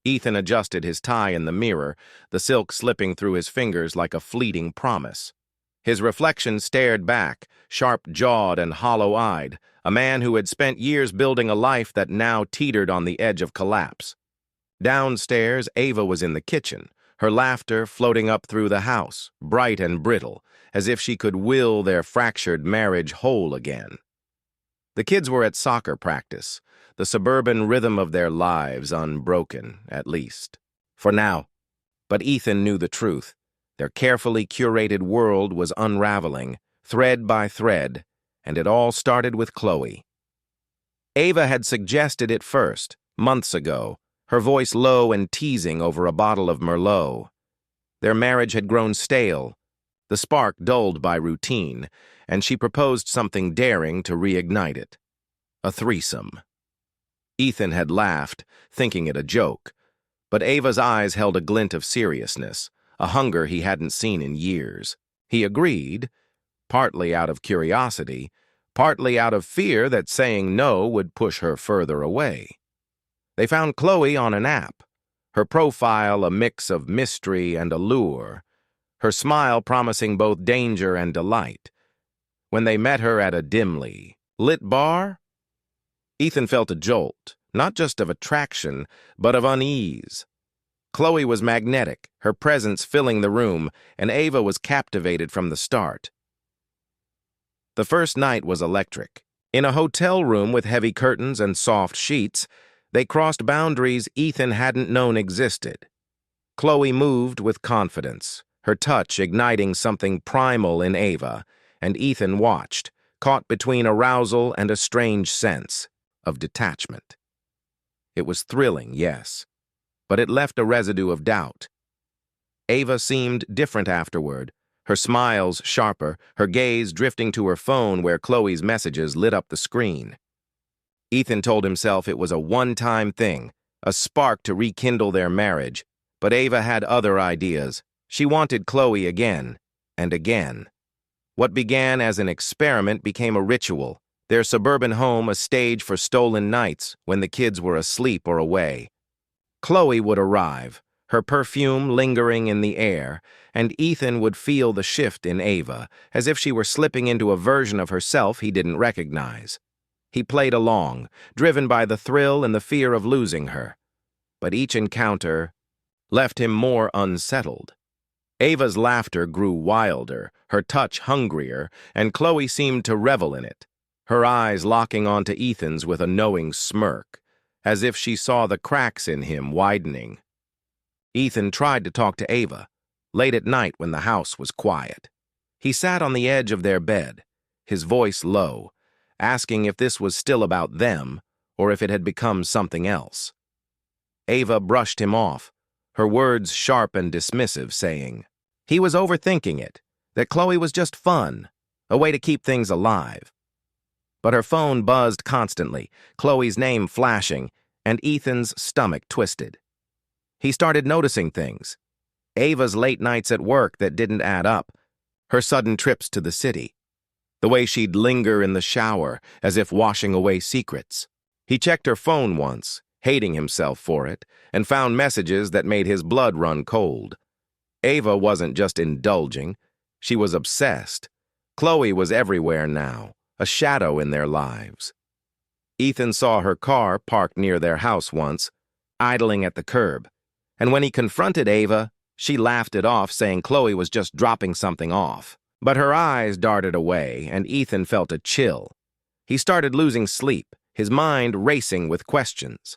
Ethan adjusted his tie in the mirror, the silk slipping through his fingers like a fleeting promise. His reflection stared back, sharp-jawed and hollow-eyed, a man who had spent years building a life that now teetered on the edge of collapse. Downstairs, Ava was in the kitchen, her laughter floating up through the house, bright and brittle, as if she could will their fractured marriage whole again. The kids were at soccer practice, the suburban rhythm of their lives unbroken, at least. For now. But Ethan knew the truth. Their carefully curated world was unraveling, thread by thread, and it all started with Chloe. Ava had suggested it first, months ago, her voice low and teasing over a bottle of Merlot. Their marriage had grown stale, the spark dulled by routine, and she proposed something daring to reignite it. A threesome. Ethan had laughed, thinking it a joke, but Ava's eyes held a glint of seriousness, a hunger he hadn't seen in years. He agreed, partly out of curiosity, partly out of fear that saying no would push her further away. They found Chloe on an app, her profile a mix of mystery and allure, her smile promising both danger and delight. When they met her at a dimly lit bar, Ethan felt a jolt, not just of attraction, but of unease. Chloe was magnetic, her presence filling the room, and Ava was captivated from the start. The first night was electric. In a hotel room with heavy curtains and soft sheets, they crossed boundaries Ethan hadn't known existed. Chloe moved with confidence, her touch igniting something primal in Ava, and Ethan watched, caught between arousal and a strange sense of detachment. It was thrilling, yes, but it left a residue of doubt. Ava seemed different afterward, her smiles sharper, her gaze drifting to her phone where Chloe's messages lit up the screen. Ethan told himself it was a one-time thing, a spark to rekindle their marriage, but Ava had other ideas. She wanted Chloe again, and again. What began as an experiment became a ritual, their suburban home a stage for stolen nights when the kids were asleep or away. Chloe would arrive, her perfume lingering in the air, and Ethan would feel the shift in Ava, as if she were slipping into a version of herself he didn't recognize. He played along, driven by the thrill and the fear of losing her. But each encounter left him more unsettled. Ava's laughter grew wilder, her touch hungrier, and Chloe seemed to revel in it, her eyes locking onto Ethan's with a knowing smirk, as if she saw the cracks in him widening. Ethan tried to talk to Ava, late at night when the house was quiet. He sat on the edge of their bed, his voice low, asking if this was still about them or if it had become something else. Ava brushed him off, her words sharp and dismissive, saying he was overthinking it, that Chloe was just fun, a way to keep things alive. But her phone buzzed constantly, Chloe's name flashing, and Ethan's stomach twisted. He started noticing things. Ava's late nights at work that didn't add up, her sudden trips to the city, the way she'd linger in the shower as if washing away secrets. He checked her phone once, hating himself for it, and found messages that made his blood run cold. Ava wasn't just indulging, she was obsessed. Chloe was everywhere now, a shadow in their lives. Ethan saw her car parked near their house once, idling at the curb, and when he confronted Ava, she laughed it off, saying Chloe was just dropping something off. But her eyes darted away, and Ethan felt a chill. He started losing sleep, his mind racing with questions.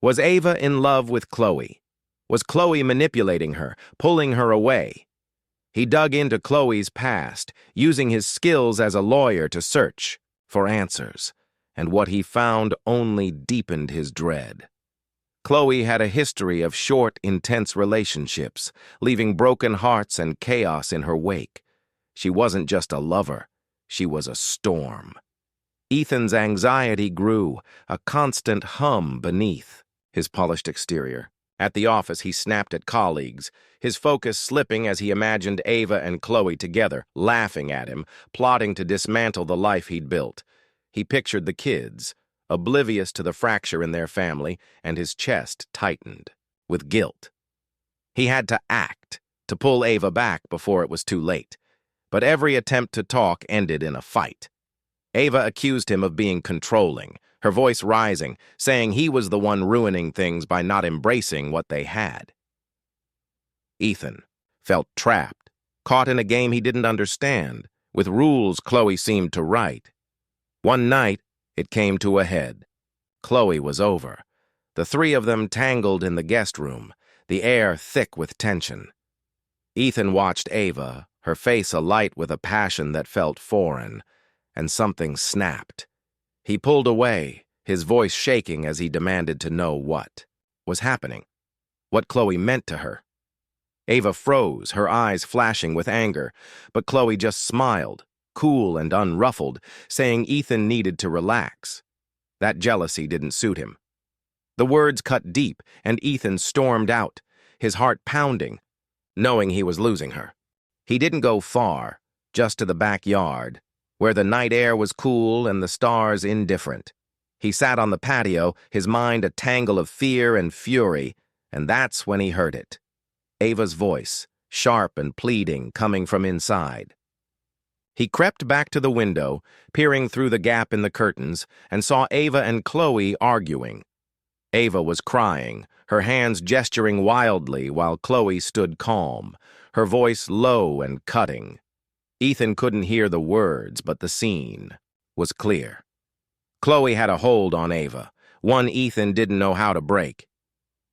Was Ava in love with Chloe? Was Chloe manipulating her, pulling her away? He dug into Chloe's past, using his skills as a lawyer to search for answers, and what he found only deepened his dread. Chloe had a history of short, intense relationships, leaving broken hearts and chaos in her wake. She wasn't just a lover, she was a storm. Ethan's anxiety grew, a constant hum beneath his polished exterior. At the office, he snapped at colleagues, his focus slipping as he imagined Ava and Chloe together, laughing at him, plotting to dismantle the life he'd built. He pictured the kids, oblivious to the fracture in their family, and his chest tightened. with guilt. He had to act, to pull Ava back before it was too late. But every attempt to talk ended in a fight. Ava accused him of being controlling, her voice rising, saying he was the one ruining things by not embracing what they had. Ethan felt trapped, caught in a game he didn't understand, with rules Chloe seemed to write. One night, it came to a head. Chloe was over. The three of them tangled in the guest room, the air thick with tension. Ethan watched Ava, her face alight with a passion that felt foreign, and something snapped. He pulled away, his voice shaking as he demanded to know what was happening, what Chloe meant to her. Ava froze, her eyes flashing with anger, but Chloe just smiled, cool and unruffled, saying Ethan needed to relax. That jealousy didn't suit him. The words cut deep, and Ethan stormed out, his heart pounding, knowing he was losing her. He didn't go far, just to the backyard, where the night air was cool and the stars indifferent. He sat on the patio, his mind a tangle of fear and fury, and that's when he heard it. Ava's voice, sharp and pleading, coming from inside. He crept back to the window, peering through the gap in the curtains, and saw Ava and Chloe arguing. Ava was crying, her hands gesturing wildly while Chloe stood calm, her voice low and cutting. Ethan couldn't hear the words, but the scene was clear. Chloe had a hold on Ava, one Ethan didn't know how to break.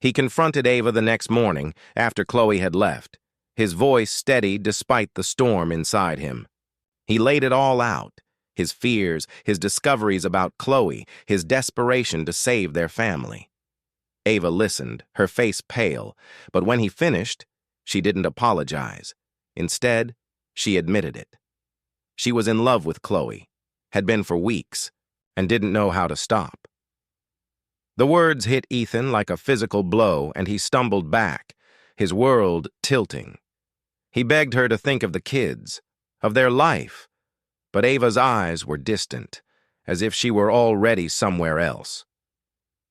He confronted Ava the next morning after Chloe had left, his voice steady despite the storm inside him. He laid it all out, his fears, his discoveries about Chloe, his desperation to save their family. Ava listened, her face pale, but when he finished, she didn't apologize. Instead, she admitted it. She was in love with Chloe, had been for weeks, and didn't know how to stop. The words hit Ethan like a physical blow, and he stumbled back, his world tilting. He begged her to think of the kids, of their life, but Ava's eyes were distant, as if she were already somewhere else.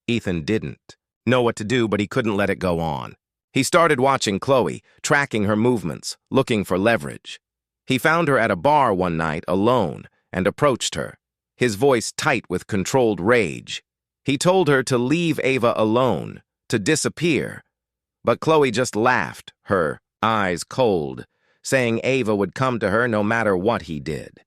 Ethan didn't know what to do, but he couldn't let it go on. He started watching Chloe, tracking her movements, looking for leverage. He found her at a bar one night, alone, and approached her, his voice tight with controlled rage. He told her to leave Ava alone, to disappear. But Chloe just laughed, her eyes cold, saying Ava would come to her no matter what he did.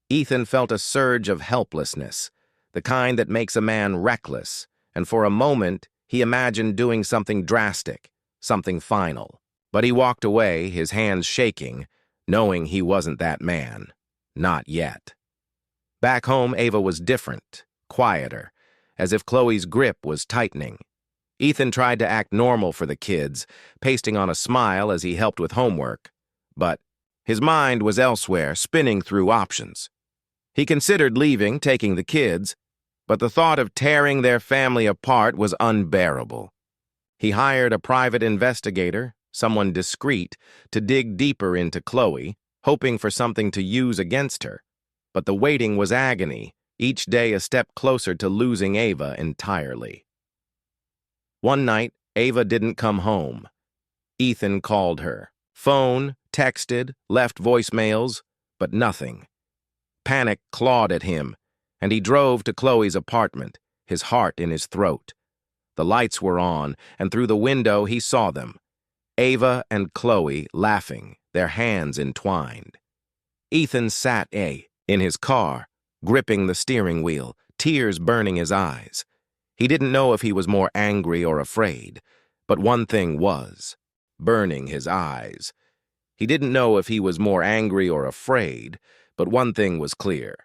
Ethan felt a surge of helplessness, the kind that makes a man reckless, and for a moment he imagined doing something drastic, something final. But he walked away, his hands shaking, knowing he wasn't that man. Not yet. Back home, Ava was different, quieter, as if Chloe's grip was tightening. Ethan tried to act normal for the kids, pasting on a smile as he helped with homework. But his mind was elsewhere, spinning through options. He considered leaving, taking the kids, but the thought of tearing their family apart was unbearable. He hired a private investigator, someone discreet, to dig deeper into Chloe, hoping for something to use against her. But the waiting was agony, each day a step closer to losing Ava entirely. One night, Ava didn't come home. Ethan called her. Phone, texted, left voicemails, but nothing. Panic clawed at him, and he drove to Chloe's apartment, his heart in his throat. The lights were on, and through the window he saw them. Ava and Chloe laughing, their hands entwined. Ethan sat in his car, gripping the steering wheel, tears burning his eyes. He didn't know if he was more angry or afraid, but one thing was burning his eyes. He didn't know if he was more angry or afraid, but one thing was clear.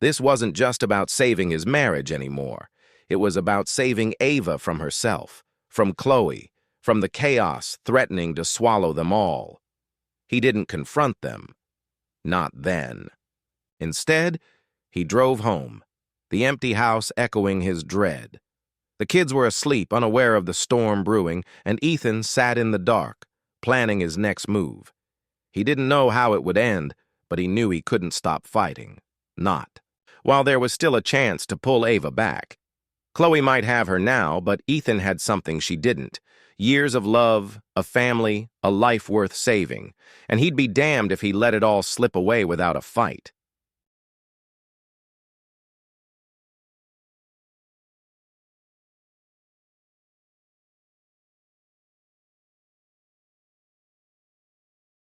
This wasn't just about saving his marriage anymore. It was about saving Ava from herself, from Chloe, from the chaos threatening to swallow them all. He didn't confront them. Not then. Instead, he drove home, the empty house echoing his dread. The kids were asleep, unaware of the storm brewing, and Ethan sat in the dark, planning his next move. He didn't know how it would end, but he knew he couldn't stop fighting. Not while there was still a chance to pull Ava back. Chloe might have her now, but Ethan had something she didn't. Years of love, a family, a life worth saving, and he'd be damned if he let it all slip away without a fight.